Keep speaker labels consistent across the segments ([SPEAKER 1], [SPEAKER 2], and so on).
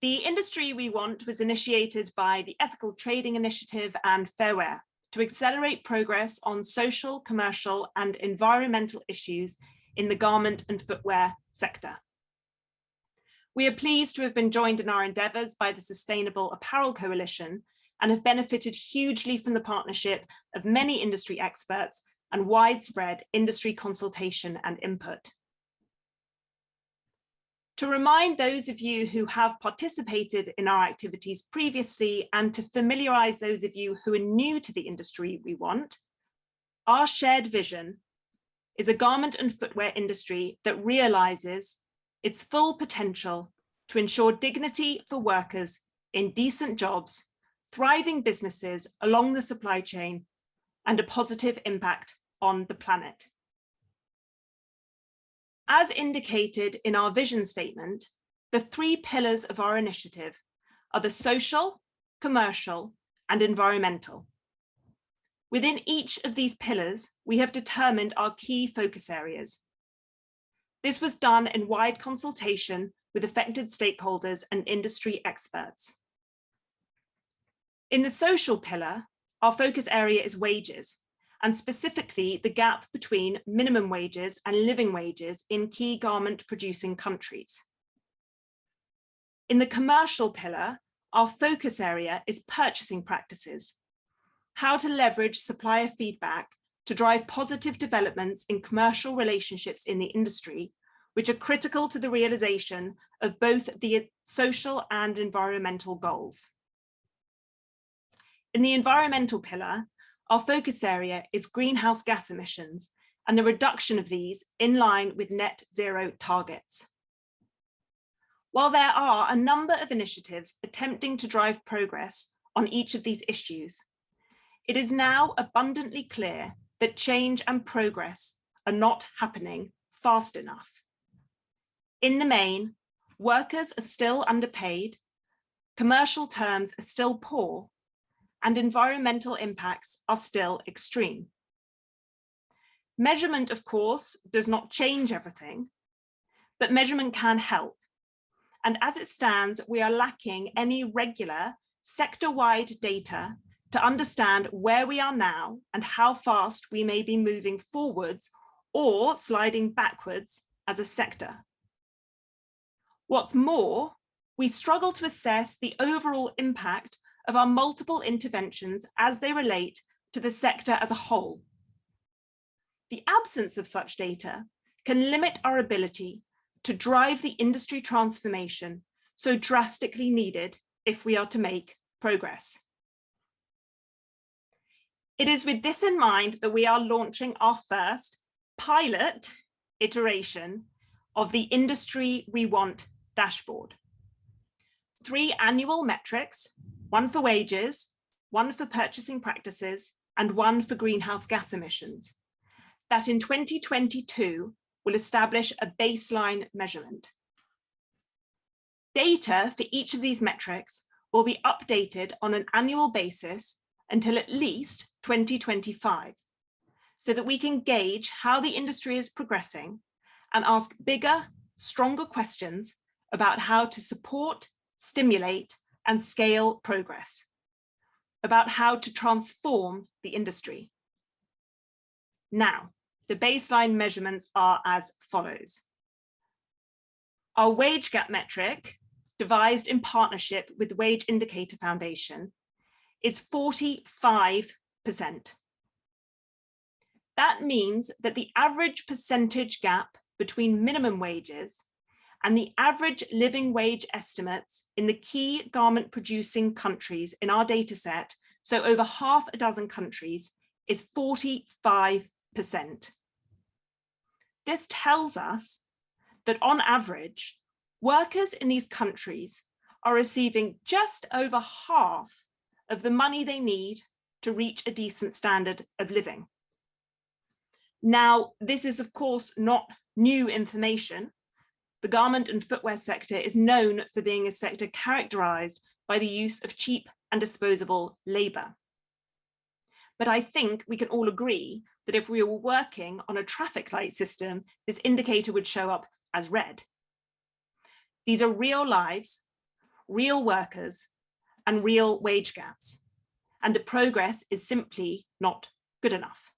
[SPEAKER 1] The industry we want was initiated by the Ethical Trading Initiative and Fairware to accelerate progress on social, commercial, and environmental issues in the garment and footwear sector. We are pleased to have been joined in our endeavours by the Sustainable Apparel Coalition and have benefited hugely from the partnership of many industry experts and widespread industry consultation and input. To remind those of you who have participated in our activities previously and to familiarise those of you who are new to the industry we want, our shared vision is a garment and footwear industry that realises its full potential to ensure dignity for workers in decent jobs, thriving businesses along the supply chain, and a positive impact on the planet. As indicated in our vision statement, the 3 pillars of our initiative are the social, commercial, and environmental. Within each of these pillars, we have determined our key focus areas. This was done in wide consultation with affected stakeholders and industry experts. In the social pillar, our focus area is wages, and specifically the gap between minimum wages and living wages in key garment producing countries. In the commercial pillar, our focus area is purchasing practices, how to leverage supplier feedback to drive positive developments in commercial relationships in the industry, which are critical to the realization of both the social and environmental goals. In the environmental pillar, our focus area is greenhouse gas emissions and the reduction of these in line with net zero targets. While there are a number of initiatives attempting to drive progress on each of these issues, it is now abundantly clear that change and progress are not happening fast enough. In the main, workers are still underpaid, commercial terms are still poor, and environmental impacts are still extreme. Measurement, of course, does not change everything, but measurement can help. And as it stands, we are lacking any regular sector-wide data to understand where we are now and how fast we may be moving forwards or sliding backwards as a sector. What's more, we struggle to assess the overall impact of our multiple interventions as they relate to the sector as a whole. The absence of such data can limit our ability to drive the industry transformation so drastically needed if we are to make progress. It is with this in mind that we are launching our first pilot iteration of the Industry We Want dashboard. 3 annual metrics, 1 for wages, 1 for purchasing practices, and 1 for greenhouse gas emissions, that in 2022 will establish a baseline measurement. Data for each of these metrics will be updated on an annual basis until at least 2025, so that we can gauge how the industry is progressing and ask bigger, stronger questions about how to support, stimulate, and scale progress, about how to transform the industry. Now, the baseline measurements are as follows. Our wage gap metric, devised in partnership with the Wage Indicator Foundation, is 45%. That means that the average percentage gap between minimum wages and the average living wage estimates in the key garment producing countries in our data set, so over half a dozen countries, is 45%. This tells us that on average, workers in these countries are receiving just over half of the money they need to reach a decent standard of living. Now, this is of course not new information. The garment and footwear sector is known for being a sector characterized by the use of cheap and disposable labor. But I think we can all agree that if we were working on a traffic light system, this indicator would show up as red. These are real lives, real workers, and real wage gaps. And the progress is simply not good enough.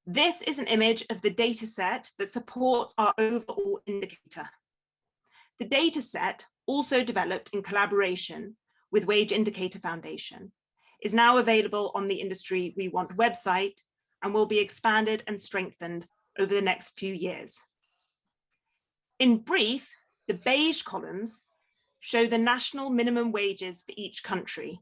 [SPEAKER 1] This is an image of the data set that supports our overall indicator. The data set, also developed in collaboration with Wage Indicator Foundation, is now available on the Industry We Want website and will be expanded and strengthened over the next few years. In brief, the beige columns show the national minimum wages for each country,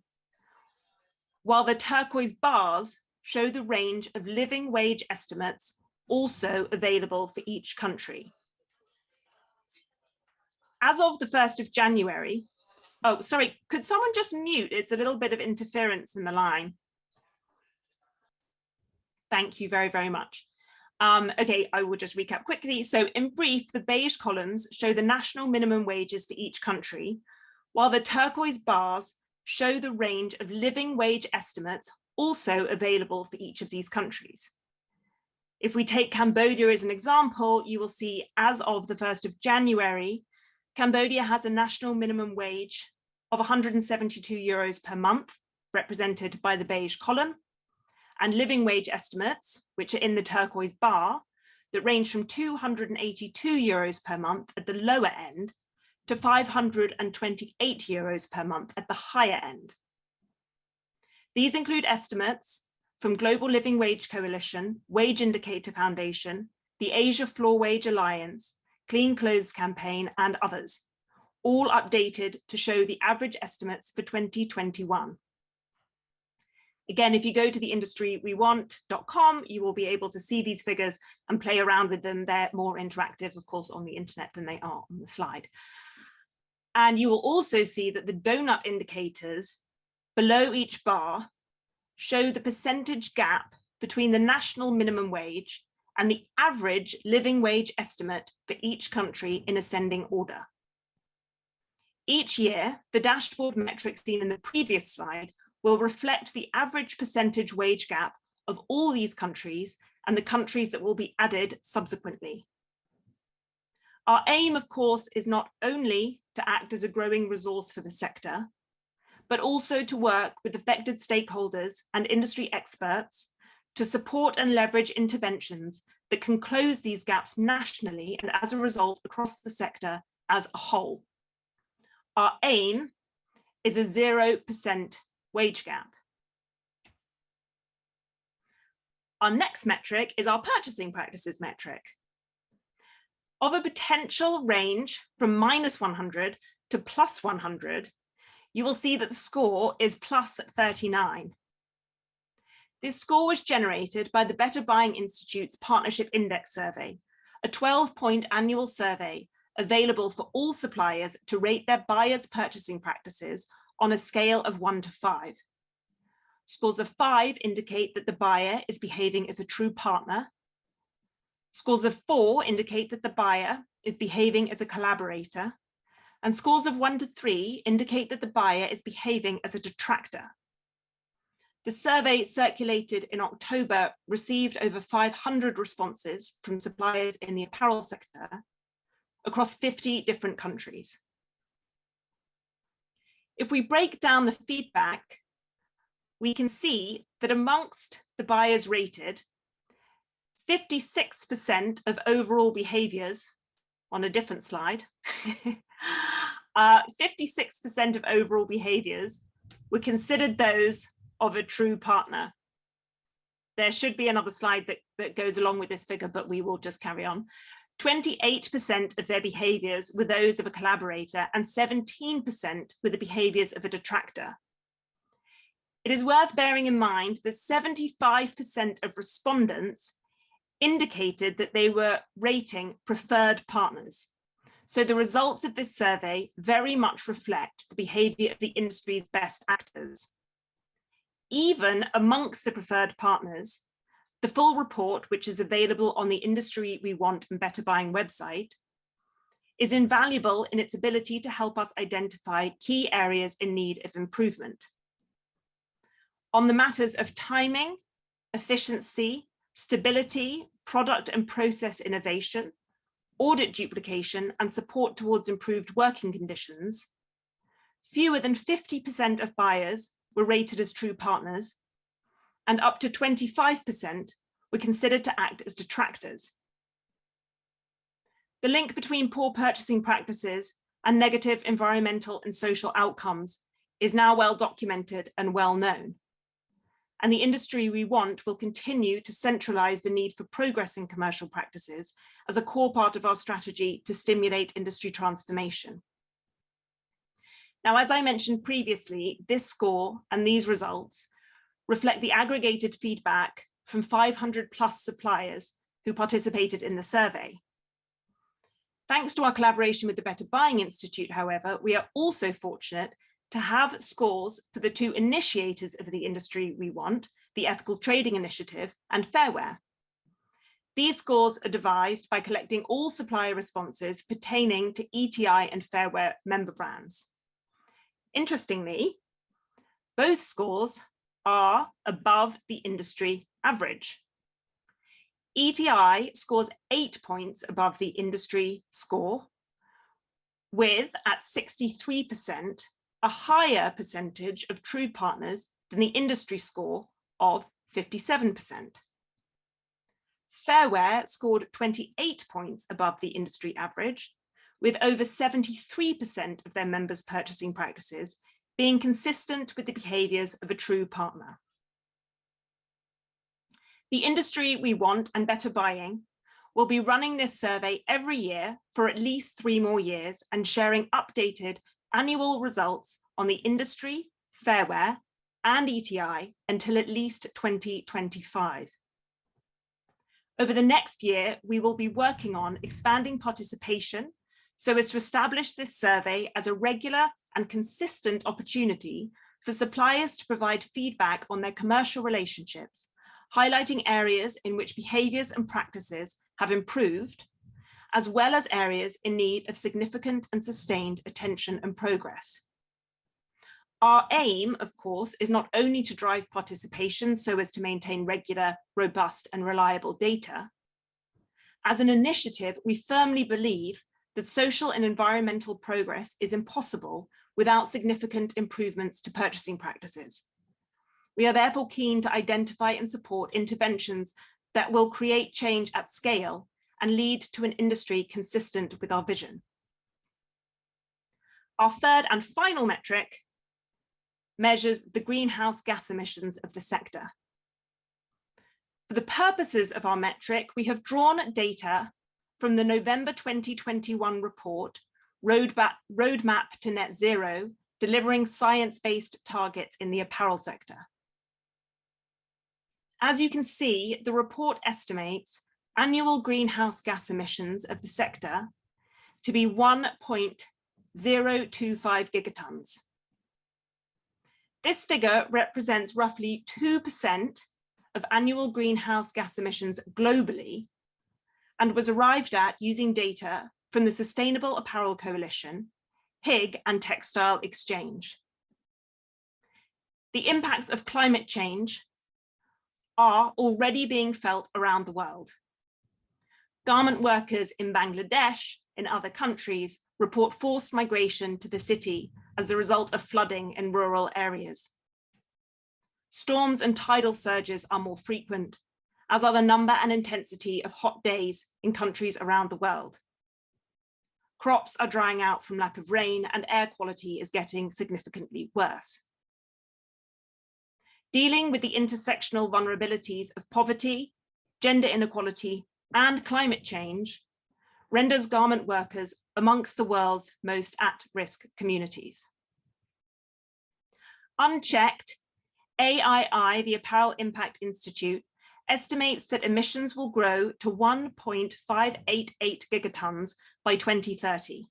[SPEAKER 1] while the turquoise bars show the range of living wage estimates also available for each country. As of the 1st of January, oh, sorry, could someone just mute? It's a little bit of interference in the line. Thank you very, very much. Okay, I will just recap quickly. So in brief, the beige columns show the national minimum wages for each country, while the turquoise bars show the range of living wage estimates also available for each of these countries. If we take Cambodia as an example, you will see as of the 1st of January, Cambodia has a national minimum wage of 172 euros per month, represented by the beige column, and living wage estimates, which are in the turquoise bar, that range from 282 euros per month at the lower end to 528 euros per month at the higher end. These include estimates from Global Living Wage Coalition, Wage Indicator Foundation, the Asia Floor Wage Alliance, Clean Clothes Campaign, and others, all updated to show the average estimates for 2021. Again, if you go to the industryWeWant.com, you will be able to see these figures and play around with them. They're more interactive, of course, on the internet than they are on the slide. And you will also see that the donut indicators below each bar show the percentage gap between the national minimum wage and the average living wage estimate for each country in ascending order. Each year, the dashboard metrics seen in the previous slide will reflect the average percentage wage gap of all these countries and the countries that will be added subsequently. Our aim, of course, is not only to act as a growing resource for the sector, but also to work with affected stakeholders and industry experts to support and leverage interventions that can close these gaps nationally and as a result across the sector as a whole. Our aim is a 0% wage gap. Our next metric is our purchasing practices metric. Of a potential range from -100 to +100, you will see that the score is +39. This score was generated by the Better Buying Institute's Partnership Index Survey, a 12-point annual survey available for all suppliers to rate their buyers' purchasing practices on a scale of 1 to 5. Scores of 5 indicate that the buyer is behaving as a true partner. Scores of 4 indicate that the buyer is behaving as a collaborator. And scores of 1 to 3 indicate that the buyer is behaving as a detractor. The survey, circulated in October, received over 500 responses from suppliers in the apparel sector across 50 different countries. If we break down the feedback, we can see that amongst the buyers rated, 56% of overall behaviors, on a different slide, 56% of overall behaviors were considered those of a true partner. There should be another slide that goes along with this figure, but we will just carry on. 28% of their behaviors were those of a collaborator and 17% were the behaviors of a detractor. It is worth bearing in mind that 75% of respondents indicated that they were rating preferred partners. So the results of this survey very much reflect the behavior of the industry's best actors. Even amongst the preferred partners, the full report, which is available on the Industry We Want and Better Buying website, is invaluable in its ability to help us identify key areas in need of improvement. On the matters of timing, efficiency, stability, product and process innovation, audit duplication and support towards improved working conditions, fewer than 50% of buyers were rated as true partners, and up to 25% were considered to act as detractors. The link between poor purchasing practices and negative environmental and social outcomes is now well documented and well known. And the industry we want will continue to centralize the need for progress in commercial practices as a core part of our strategy to stimulate industry transformation. Now, as I mentioned previously, this score and these results reflect the aggregated feedback from 500 plus suppliers who participated in the survey. Thanks to our collaboration with the Better Buying Institute, however, we are also fortunate to have scores for the two initiators of the industry we want, the Ethical Trading Initiative and Fairware. These scores are devised by collecting all supplier responses pertaining to ETI and Fairware member brands. Interestingly, both scores are above the industry average. ETI scores 8 points above the industry score, with, at 63%, a higher percentage of true partners than the industry score of 57%. Fairware scored 28 points above the industry average, with over 73% of their members' purchasing practices being consistent with the behaviours of a true partner. The industry we want and Better Buying will be running this survey every year for at least 3 more years and sharing updated annual results on the industry, Fairware, and ETI until at least 2025. Over the next year, we will be working on expanding participation so as to establish this survey as a regular and consistent opportunity for suppliers to provide feedback on their commercial relationships, highlighting areas in which behaviours and practices have improved, as well as areas in need of significant and sustained attention and progress. Our aim, of course, is not only to drive participation so as to maintain regular, robust and reliable data. As an initiative, we firmly believe that social and environmental progress is impossible without significant improvements to purchasing practices. We are therefore keen to identify and support interventions that will create change at scale and lead to an industry consistent with our vision. Our third and final metric measures the greenhouse gas emissions of the sector. For the purposes of our metric, we have drawn data from the November 2021 report, Roadmap to Net Zero, delivering science-based targets in the apparel sector. As you can see, the report estimates annual greenhouse gas emissions of the sector to be 1.025 gigatons. This figure represents roughly 2% of annual greenhouse gas emissions globally and was arrived at using data from the Sustainable Apparel Coalition, HIG and Textile Exchange. The impacts of climate change are already being felt around the world. Garment workers in Bangladesh and other countries report forced migration to the city as a result of flooding in rural areas. Storms and tidal surges are more frequent, as are the number and intensity of hot days in countries around the world. Crops are drying out from lack of rain and air quality is getting significantly worse. Dealing with the intersectional vulnerabilities of poverty, gender inequality, and climate change renders garment workers amongst the world's most at-risk communities. Unchecked, AII, the Apparel Impact Institute, estimates that emissions will grow to 1.588 gigatons by 2030,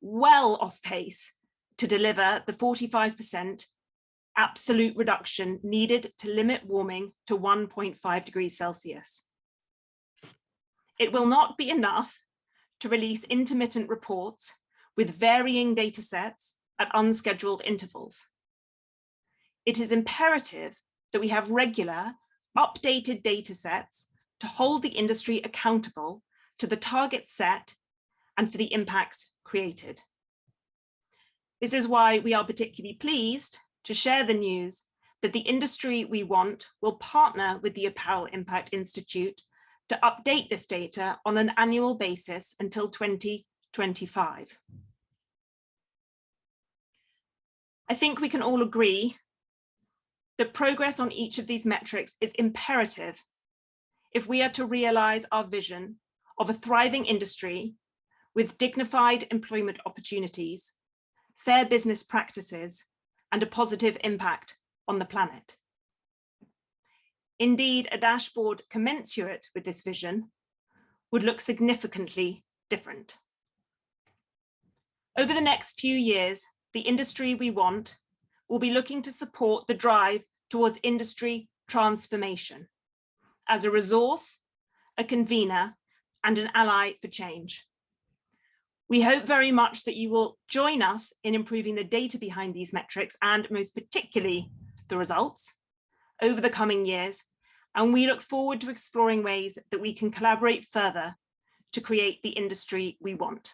[SPEAKER 1] well off pace to deliver the 45% absolute reduction needed to limit warming to 1.5 degrees Celsius. It will not be enough to release intermittent reports with varying data sets at unscheduled intervals. It is imperative that we have regular, updated data sets to hold the industry accountable to the targets set and for the impacts created. This is why we are particularly pleased to share the news that the industry we want will partner with the Apparel Impact Institute to update this data on an annual basis until 2025. I think we can all agree that progress on each of these metrics is imperative if we are to realize our vision of a thriving industry with dignified employment opportunities, fair business practices, and a positive impact on the planet. Indeed, a dashboard commensurate with this vision would look significantly different. Over the next few years, the industry we want will be looking to support the drive towards industry transformation as a resource, a convener, and an ally for change. We hope very much that you will join us in improving the data behind these metrics and most particularly the results over the coming years. And we look forward to exploring ways that we can collaborate further to create the industry we want.